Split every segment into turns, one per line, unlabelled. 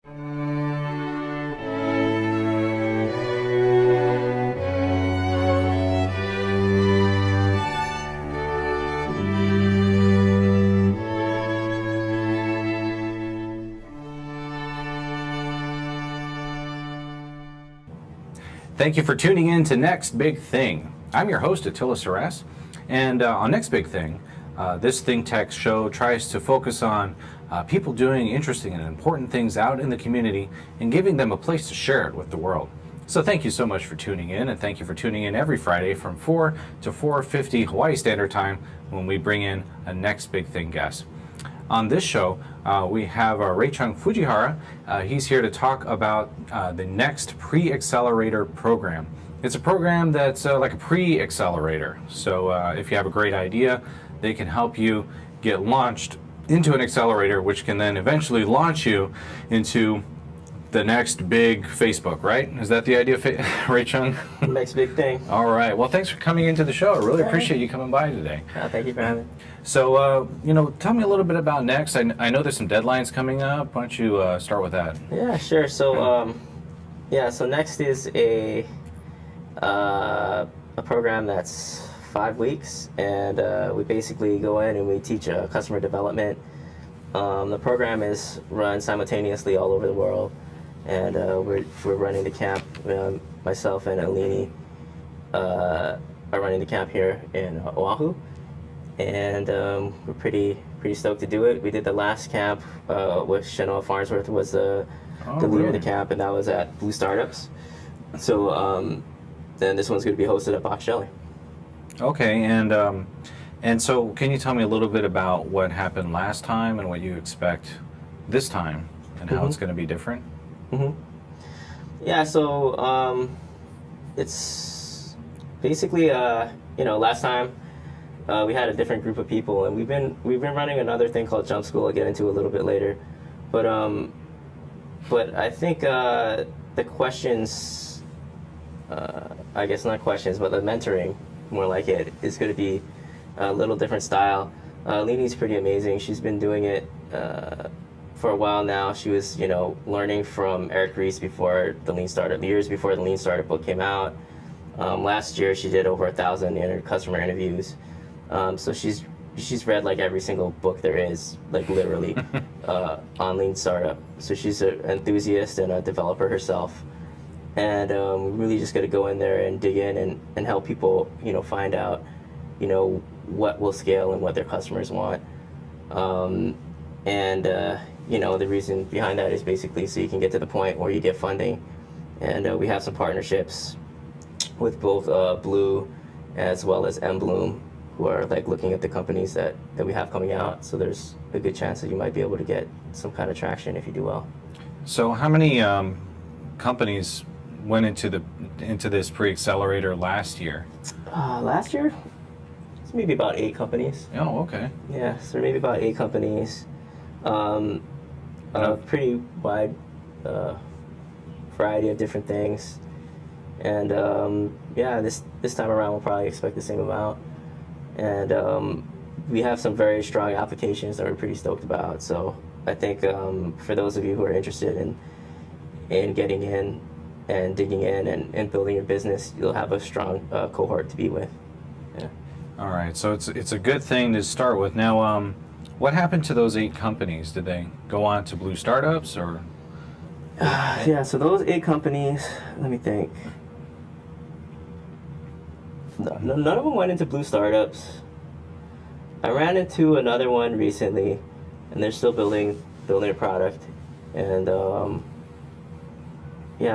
Thank you for tuning in to Next Big Thing. I'm your host, Attila Saras, and on Next Big Thing, this Think Tech show tries to focus on people doing interesting and important things out in the community and giving them a place to share it with the world. So thank you so much for tuning in, and thank you for tuning in every Friday from 4 to 4:50 Hawaii Standard Time when we bring in a Next Big Thing guest. On this show, we have Rei-Chung Fujihara. He's here to talk about the next Pre-Accelerator program. It's a program that's like a pre-accelerator. So if you have a great idea, they can help you get launched into an accelerator, which can then eventually launch you into the next big Facebook, right? Is that the idea, Rei-Chung?
Next big thing.
All right. Well, thanks for coming into the show. I really appreciate you coming by today.
Thank you for having me.
So, tell me a little bit about Next. I know there's some deadlines coming up. Why don't you start with that?
Yeah, sure. So, so Next is a program that's 5 weeks, and we basically go in and we teach customer development. The program is run simultaneously all over the world, and we're running the camp. Myself and Alline are running the camp here in Oahu, and we're pretty stoked to do it. We did the last camp with Shanoa Farnsworth was the leader of the camp, and that was at Blue Startups. So then this one's going to be hosted at Box Jelly.
Okay, and so can you tell me a little bit about what happened last time and what you expect this time and how it's going to be different?
Yeah, so it's basically last time we had a different group of people, and we've been running another thing called Jump School. I'll get into a little bit later, but I think the questions, I guess not questions, but the mentoring, more like it, is going to be a little different style. Lini's pretty amazing. She's been doing it for a while now. She was, learning from Eric Ries before the Lean Startup, years before the Lean Startup book came out. Last year, she did over 1,000 customer interviews. So she's read like every single book there is, like literally, on Lean Startup. So she's an enthusiast and a developer herself. And we really just got to go in there and dig in and help people, find out, what will scale and what their customers want. The reason behind that is basically so you can get to the point where you get funding. And we have some partnerships with both Blue as well as Bloom, who are like looking at the companies that we have coming out. So there's a good chance that you might be able to get some kind of traction if you do well.
So how many companies went into this pre-accelerator last year?
Last year, it's maybe about 8 companies.
Oh, okay.
Yeah, so maybe about 8 companies. A pretty wide variety of different things. And this time around we'll probably expect the same amount. And we have some very strong applications that we're pretty stoked about. So I think for those of you who are interested in getting in and digging in and building your business, you'll have a strong cohort to be with. Yeah.
All right, so it's a good thing to start with. Now, what happened to those 8 companies? Did they go on to Blue Startups or?
Yeah, so those 8 companies, let me think. None of them went into Blue Startups. I ran into another one recently, and they're still building a product. And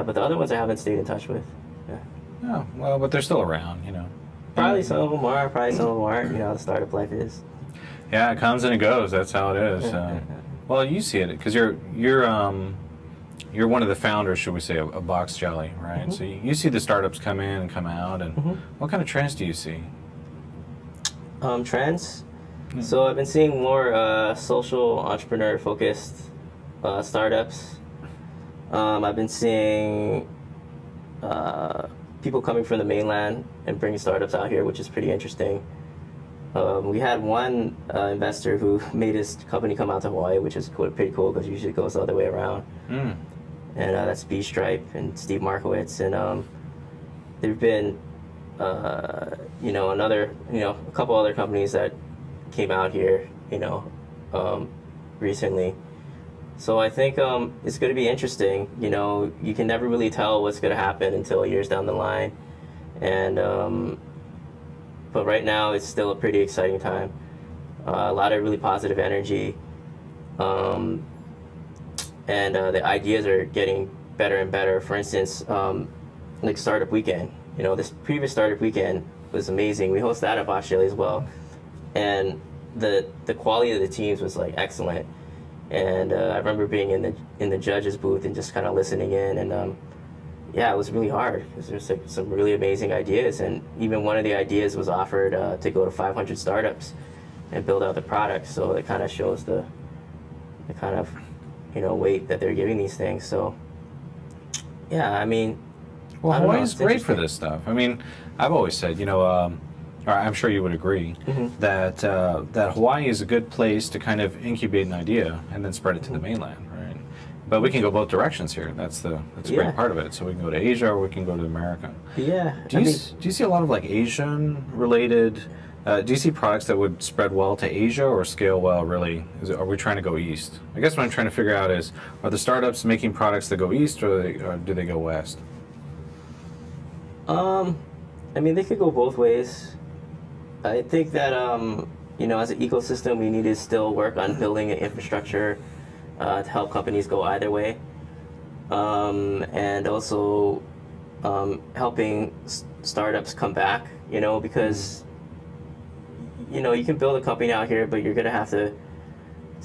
but the other ones I haven't stayed in touch with. Yeah.
Oh, well, but they're still around,
Probably some of them are, probably some of them aren't. The startup life is.
Yeah, it comes and it goes. That's how it is. Well, you see it because you're one of the founders, should we say, of Box Jelly, right? So you see the startups come in and come out, and what kind of trends do you see?
Trends? So I've been seeing more social entrepreneur focused startups. I've been seeing people coming from the mainland and bringing startups out here, which is pretty interesting. We had one investor who made his company come out to Hawaii, which is pretty cool because usually it goes the other way around.
Mm.
And that's B Stripe and Steve Markowitz. And there've been, a couple other companies that came out here, recently. So I think it's going to be interesting. You can never really tell what's going to happen until years down the line. And but right now it's still a pretty exciting time. A lot of really positive energy. And the ideas are getting better and better. For instance, like Startup Weekend. This previous Startup Weekend was amazing. We host that up Australia as well. And the quality of the teams was like excellent. And I remember being in the judges booth and just kind of listening in, and it was really hard because there's like some really amazing ideas, and even one of the ideas was offered to go to 500 startups and build out the product. So it kind of shows the kind of weight that they're giving these things. So I mean,
well, Hawaii's great for this stuff. I mean, I've always said, or I'm sure you would agree, that that Hawaii is a good place to kind of incubate an idea and then spread it to the mainland, right? But we can go both directions here. That's a great part of it. So we can go to Asia or we can go to America.
Yeah.
Do you see a lot of like Asian related? Do you see products that would spread well to Asia or scale well? Really, are we trying to go east? I guess what I'm trying to figure out is, are the startups making products that go east or do they go west?
I mean, they could go both ways. I think that, as an ecosystem, we need to still work on building an infrastructure to help companies go either way. And also helping startups come back, because, you can build a company out here, but you're going to have to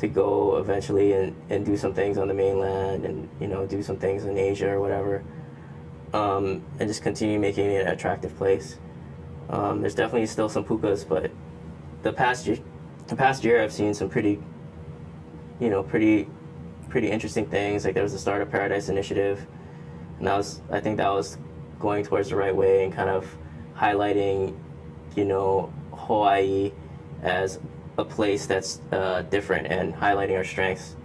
go eventually and do some things on the mainland and, do some things in Asia or whatever. And just continue making it an attractive place. There's definitely still some pukas, but the past year I've seen some pretty interesting things. Like there was the Startup Paradise Initiative, and I think that was going towards the right way and kind of highlighting, Hawaii as a place that's different and highlighting our strengths.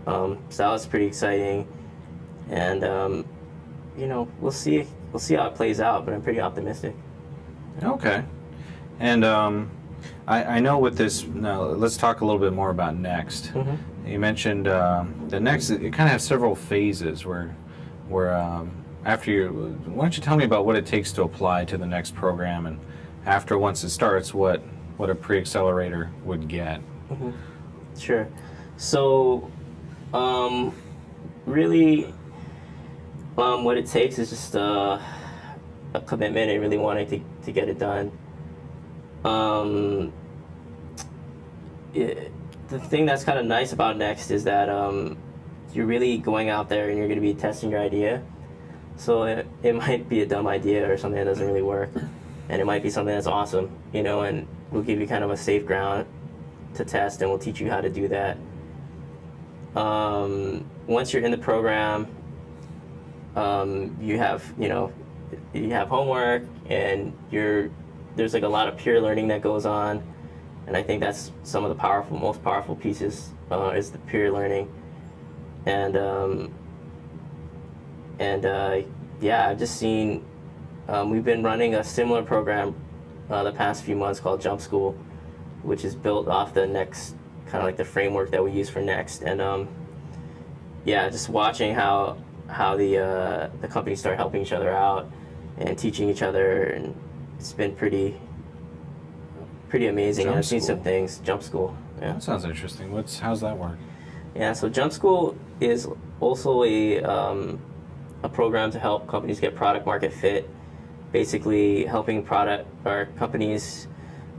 So that was pretty exciting, and we'll see how it plays out, but I'm pretty optimistic.
Okay. And I know with this, now let's talk a little bit more about Next. You mentioned the Next, it kind of has several phases where after why don't you tell me about what it takes to apply to the Next program, and once it starts, what a Pre-Accelerator would get?
Sure. So really what it takes is just a commitment and really wanting to get it done. The thing that's kind of nice about Next is that you're really going out there and you're going to be testing your idea. So it might be a dumb idea or something that doesn't really work, and it might be something that's awesome, and we'll give you kind of a safe ground to test, and we'll teach you how to do that. Once you're in the program, you have homework, and there's like a lot of peer learning that goes on, and I think that's some of the most powerful pieces is the peer learning, and I've just seen we've been running a similar program the past few months called Jump School, which is built off the Next, kind of like the framework that we use for Next, and just watching how the companies start helping each other out and teaching each other, and it's been pretty amazing. I've seen some things. Jump School. Yeah.
That sounds interesting. How's that work?
Yeah, so Jump School is also a program to help companies get product market fit, basically helping companies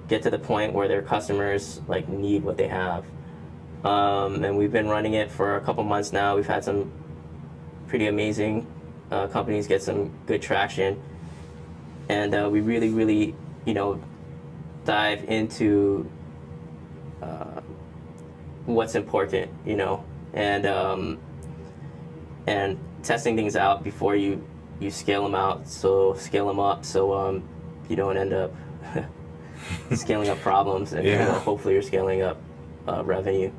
get to the point where their customers like need what they have. And we've been running it for a couple months now. We've had some pretty amazing companies get some good traction, and we really, really, dive into what's important, and testing things out before you scale them up, so you don't end up scaling up problems, and hopefully you're scaling up revenue.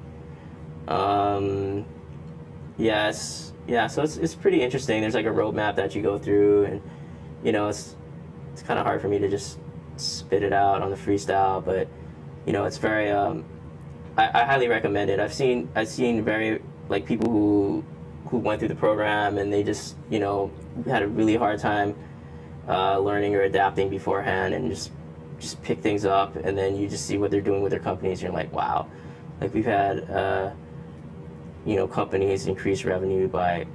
Yes, yeah. So it's pretty interesting. There's like a roadmap that you go through, and it's kind of hard for me to just spit it out on the freestyle, but it's very. I highly recommend it. I've seen very like people who went through the program and they just had a really hard time learning or adapting beforehand, and just pick things up, and then you just see what they're doing with their companies. And you're like, wow, like we've had companies increase revenue by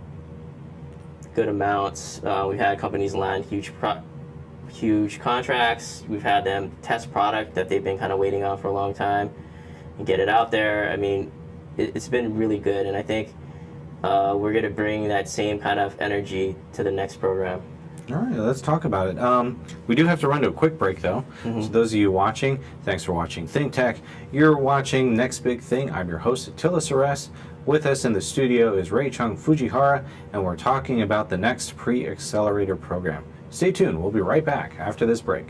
good amounts. We've had companies land huge contracts. We've had them test product that they've been kind of waiting on for a long time and get it out there. I mean, it's been really good, and I think we're going to bring that same kind of energy to the next program.
All right, let's talk about it. We do have to run to a quick break, though. So those of you watching, thanks for watching Think Tech. You're watching Next Big Thing. I'm your host, Attila Suresh. With us in the studio is Ray-Chung Fujihara, and we're talking about the next Pre-Accelerator program. Stay tuned. We'll be right back after this break.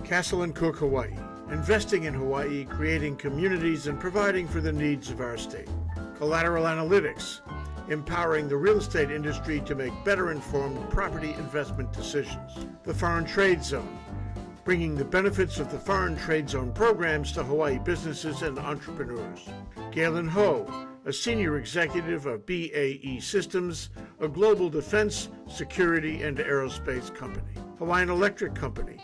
Castle & Cook, Hawaii. Investing in Hawaii, creating communities, and providing for the needs of our state. Collateral Analytics. Empowering the real estate industry to make better informed property investment decisions. The Foreign Trade Zone. Bringing the benefits of the Foreign Trade Zone programs to Hawaii businesses and entrepreneurs. Galen Ho, a senior executive of BAE Systems, a global defense, security, and aerospace company. Hawaiian Electric Company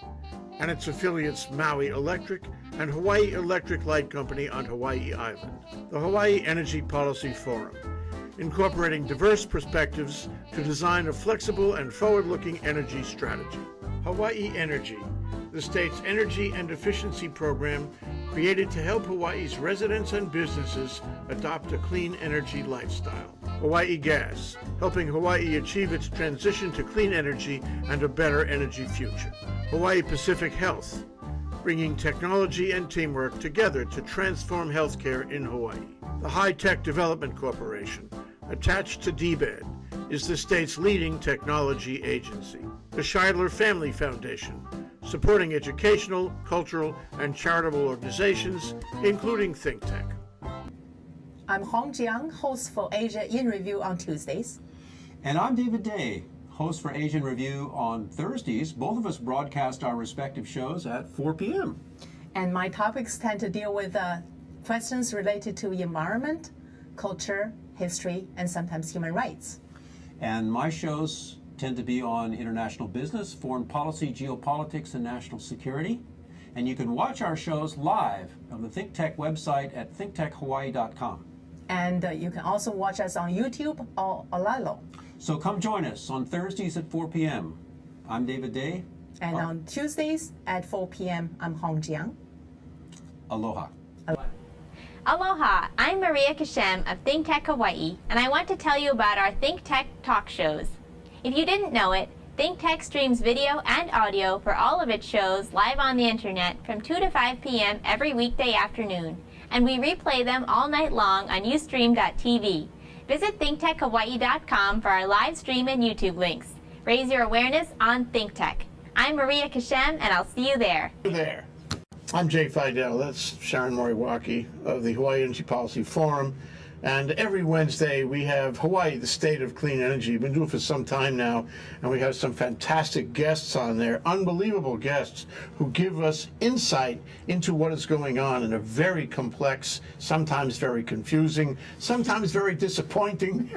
and its affiliates Maui Electric and Hawaii Electric Light Company on Hawaii Island. The Hawaii Energy Policy Forum, incorporating diverse perspectives to design a flexible and forward-looking energy strategy. Hawaii Energy, the state's energy and efficiency program created to help Hawaii's residents and businesses adopt a clean energy lifestyle. Hawaii Gas, helping Hawaii achieve its transition to clean energy and a better energy future. Hawaii Pacific Health, bringing technology and teamwork together to transform healthcare in Hawaii. The High Tech Development Corporation, attached to DBED, is the state's leading technology agency. The Scheidler Family Foundation, supporting educational, cultural, and charitable organizations, including Think Tech.
I'm Hong Jiang, host for Asia in Review on Tuesdays.
And I'm David Day, host for Asian Review on Thursdays. Both of us broadcast our respective shows at 4 p.m.
And my topics tend to deal with questions related to environment, culture, history, and sometimes human rights.
And my shows tend to be on international business, foreign policy, geopolitics, and national security. And you can watch our shows live on the Think Tech website at thinktechhawaii.com.
And you can also watch us on YouTube or Olivera.
So come join us on Thursdays at 4 p.m. I'm David Day.
And on Tuesdays at 4 p.m., I'm Hong Jiang.
Aloha.
Aloha, I'm Maria Kashem of Think Tech Hawaii, and I want to tell you about our Think Tech talk shows. If you didn't know it, Think Tech streams video and audio for all of its shows live on the internet from 2 to 5 p.m. every weekday afternoon, and we replay them all night long on ustream.tv. Visit thinktechhawaii.com for our live stream and YouTube links. Raise your awareness on Think Tech. I'm Maria Kashem, and I'll see you there.
There. I'm Jay Fidel. That's Sharon Moriwaki of the Hawaii Energy Policy Forum. And every Wednesday we have Hawaii, the State of Clean Energy. We've been doing it for some time now, and we have some fantastic guests on there, unbelievable guests who give us insight into what is going on in a very complex, sometimes very confusing, sometimes very disappointing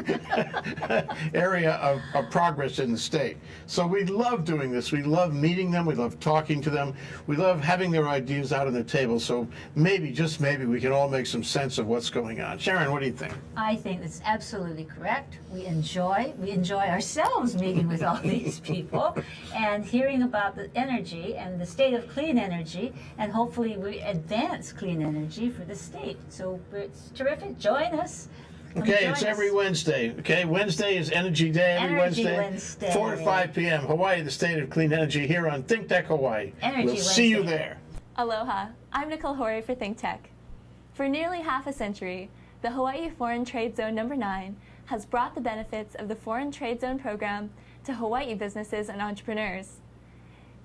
area of progress in the state. So we love doing this. We love meeting them. We love talking to them. We love having their ideas out on the table. So maybe, just maybe, we can all make some sense of what's going on. Sharon, what do you think?
I think that's absolutely correct. We enjoy ourselves meeting with all these people and hearing about the energy and the state of clean energy, and hopefully we advance clean energy for the state. So it's terrific. Join us.
Okay, it's every Wednesday. Okay, Wednesday is Energy Day. Every Wednesday, 4 to 5 p.m. Hawaii, the State of Clean Energy, here on Think Tech Hawaii. We'll see you there.
Aloha, I'm Nicole Horry for Think Tech. For nearly half a century, the Hawaii Foreign Trade Zone No. 9 has brought the benefits of the Foreign Trade Zone program to Hawaii businesses and entrepreneurs.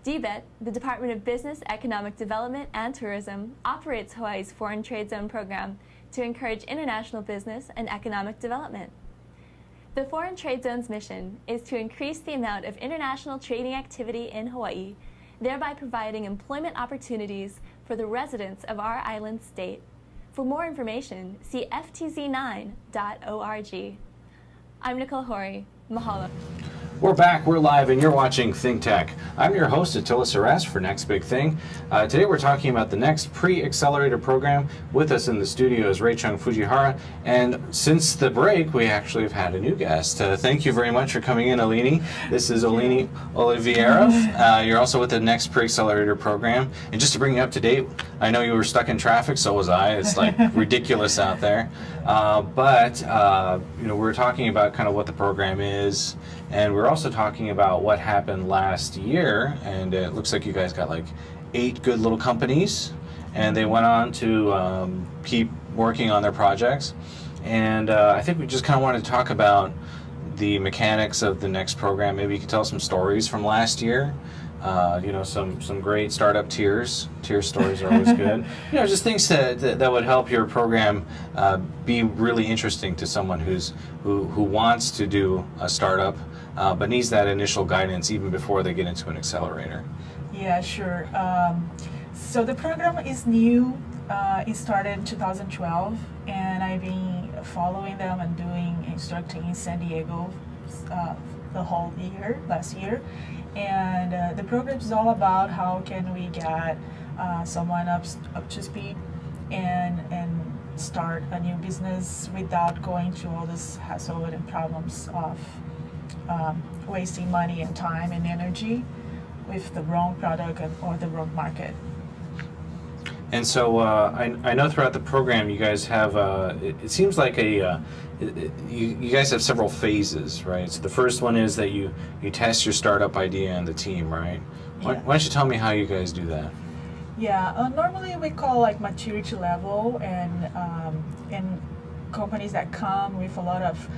DBET, the Department of Business, Economic Development, and Tourism, operates Hawaii's Foreign Trade Zone program to encourage international business and economic development. The Foreign Trade Zone's mission is to increase the amount of international trading activity in Hawaii, thereby providing employment opportunities for the residents of our island state. For more information, see ftz9.org. I'm Nicole Hori. Mahalo.
We're back, we're live, and you're watching Think Tech. I'm your host, Attila Saras, for Next Big Thing. Today we're talking about the next Pre-Accelerator program. With us in the studio is Rei-Chung Fujihara, and since the break, we actually have had a new guest. Thank you very much for coming in, Alline. This is Alline Olivera. You're also with the next Pre-Accelerator program. And just to bring you up to date, I know you were stuck in traffic, so was I. It's like ridiculous out there. But we're talking about kind of what the program is, and we're also talking about what happened last year, and it looks like you guys got like 8 good little companies, and they went on to keep working on their projects. And I think we just kind of wanted to talk about the mechanics of the next program. Maybe you could tell some stories from last year. Some great startup tier stories are always good. Just things that would help your program be really interesting to someone who wants to do a startup, but needs that initial guidance even before they get into an accelerator.
Yeah, sure. So the program is new. It started in 2012, and I've been following them and instructing in San Diego the whole year, last year. And the program is all about how can we get someone up to speed and start a new business without going through all this hassle and problems of wasting money and time and energy with the wrong product or the wrong market.
And so I know throughout the program you guys have, it seems like you guys have several phases, right? So the first one is that you test your startup idea and the team, right? Why don't you tell me how you guys do that?
Yeah, normally we call like maturity level, and companies that come with a lot of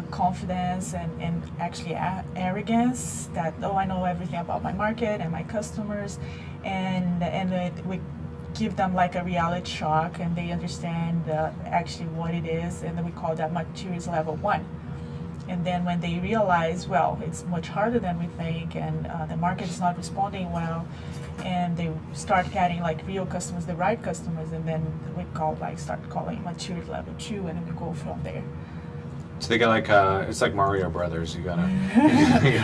confidence and actually arrogance that, I know everything about my market and my customers, and we give them like a reality shock, and they understand actually what it is, and then we call that maturity level 1. And then when they realize, well, it's much harder than we think, and the market is not responding well, and they start getting like real customers, the right customers, and then we start calling maturity level 2, and then we go from there.
So they got like it's like Mario Brothers. You gotta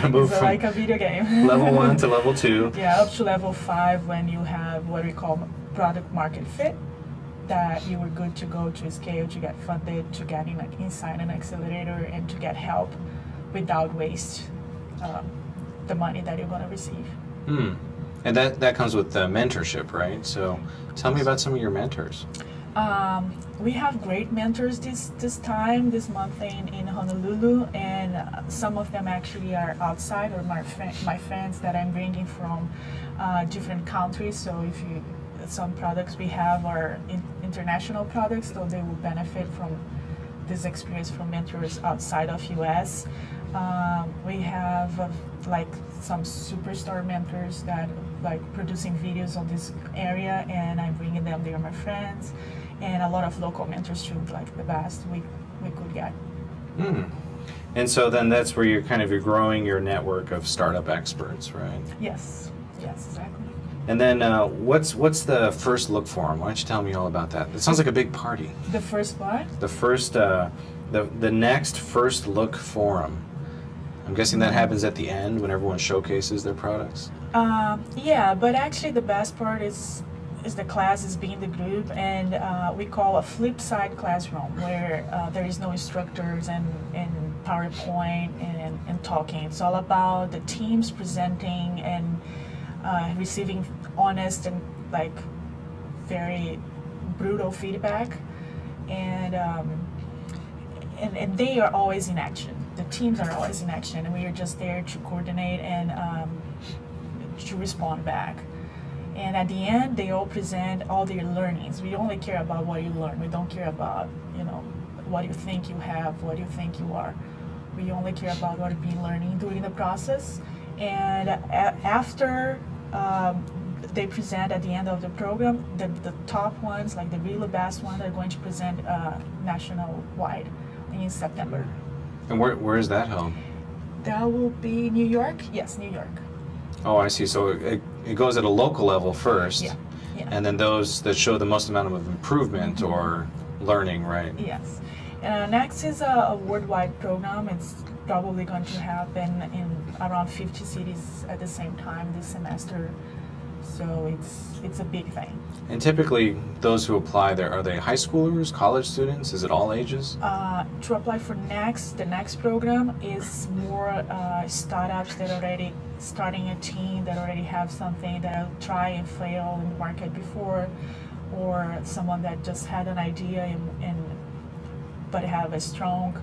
move
it's
from
like a video game.
level 1 to level 2.
Yeah, up to level 5 when you have what we call product market fit, that you were good to go to scale, to get funded, to getting like inside an accelerator, and to get help without waste the money that you're going to receive.
And that comes with mentorship, right? So tell me about some of your mentors.
We have great mentors this month in Honolulu, and some of them actually are outside, or my friends that I'm bringing from different countries. So some products we have are international products, so they will benefit from this experience from mentors outside of US. We have like some superstar mentors that like producing videos on this area, and I'm bringing them. They are my friends, and a lot of local mentors too, like the best we could get.
And so then that's where you're growing your network of startup experts, right?
Yes, exactly.
And then what's the first look forum? Why don't you tell me all about that? It sounds like a big party.
The first what?
The first, the next first look forum. I'm guessing that happens at the end when everyone showcases their products.
Yeah, but actually the best part is the classes being the group, and we call a flip side classroom where there is no instructors and PowerPoint and talking. It's all about the teams presenting and receiving honest and like very brutal feedback, and they are always in action. The teams are always in action, and we are just there to coordinate and to respond back. And at the end, they all present all their learnings. We only care about what you learn. We don't care about what you think you have, what you think you are. We only care about what you've been learning during the process. And after they present at the end of the program. The top ones, like the really best ones, are going to present national-wide in September.
And where is that held?
That will be New York. Yes, New York.
Oh, I see. So it goes at a local level first,
Yeah.
and then those that show the most amount of improvement or learning, right?
Yes. Next is a worldwide program. It's probably going to happen in around 50 cities at the same time this semester. So it's a big thing.
And typically, those who apply there, are they high schoolers, college students? Is it all ages?
To apply for the next program is more startups that already starting a team, that already have something, that will try and fail in the market before, or someone that just had an idea but have a strong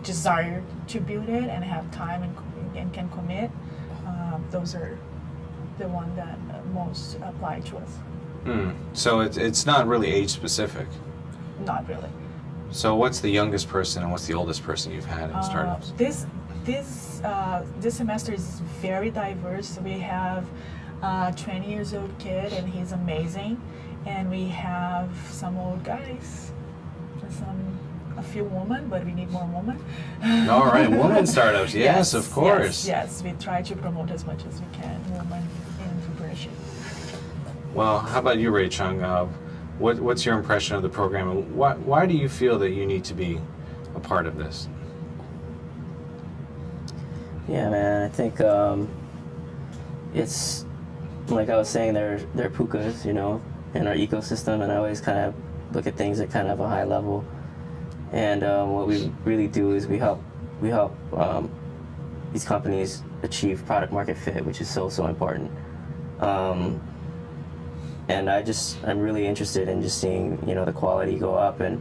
desire to build it and have time and can commit. Those are the one that most apply to us.
So it's not really age specific.
Not really.
So what's the youngest person and what's the oldest person you've had in startups?
This semester is very diverse. We have a 20 years old kid and he's amazing, and we have some old guys, a few women, but we need more women.
All right, women startups. Yes, of course.
Yes, we try to promote as much as we can women in entrepreneurship.
Well, how about you, Ray Chung? What's your impression of the program, and why do you feel that you need to be a part of this?
Yeah, man, I think it's like I was saying, they're pukas, in our ecosystem, and I always kind of look at things at kind of a high level. And what we really do is we help these companies achieve product market fit, which is so important. And I'm really interested in just seeing the quality go up, and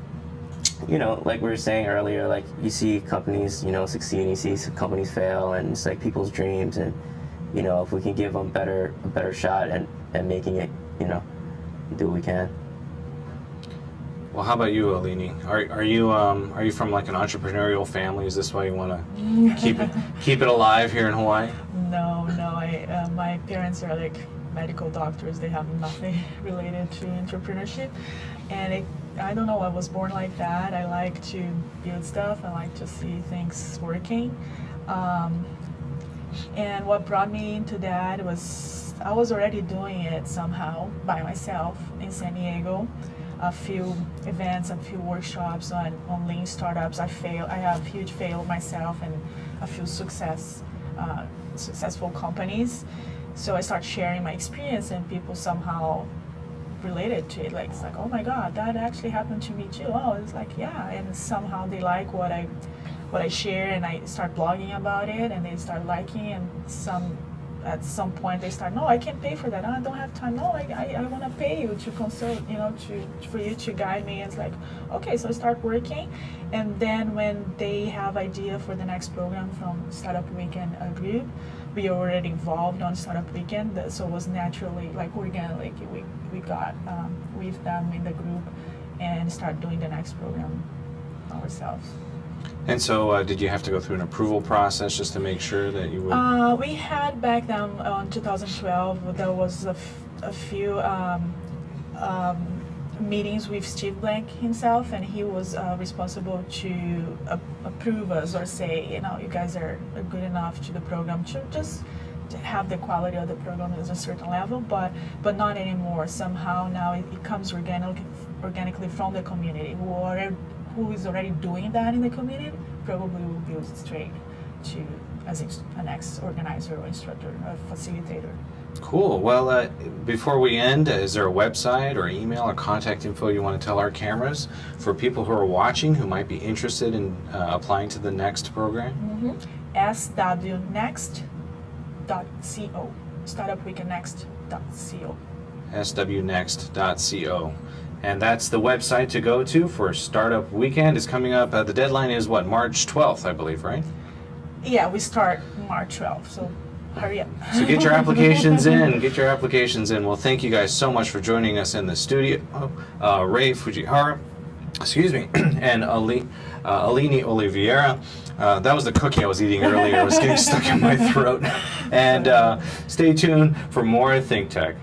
like we were saying earlier, like you see companies succeed, and you see companies fail, and it's like people's dreams, and if we can give them a better shot at making it, do what we can.
Well, how about you, Alline? Are you from like an entrepreneurial family? Is this why you want to keep it alive here in Hawaii?
No, my parents are like medical doctors. They have nothing related to entrepreneurship, and I don't know. I was born like that. I like to build stuff. I like to see things working. And what brought me into that was I was already doing it somehow by myself in San Diego. A few events, a few workshops on lean startups. I have huge fail myself, and a few successful companies. So I start sharing my experience, and people somehow related to it. Like it's like, oh my God, that actually happened to me too. Oh, it's like, yeah, and somehow they like what I share, and I start blogging about it, and they start liking, and at some point they start, no, I can't pay for that. I don't have time. No, I want to pay you to consult, for you to guide me. And it's like, okay, so I start working, and then when they have idea for the next program from Startup Weekend group, we already involved on Startup Weekend, so it was naturally like organic. We got with them in the group and start doing the next program ourselves.
And so, did you have to go through an approval process just to make sure that you would?
We had back then in 2012. There was a few meetings with Steve Blank himself, and he was responsible to approve us or say, you guys are good enough to the program to just have the quality of the program at a certain level, but not anymore. Somehow now it comes organically from the community. Who is already doing that in the community probably will go straight to as an ex-organizer or instructor or facilitator.
Cool. Well, before we end, is there a website or email or contact info you want to tell our cameras for people who are watching who might be interested in applying to the next program?
swnext.co. startupweekendnext.co.
swnext.co. And that's the website to go to for Startup Weekend. It's coming up. The deadline is what, March 12th, I believe, right?
Yeah, we start March 12th, so hurry up.
So get your applications in. Get your applications in. Well, thank you guys so much for joining us in the studio. Ray Fujihara, excuse me, and Alline Olivera. That was the cookie I was eating earlier. It was getting stuck in my throat. And stay tuned for more Think Tech.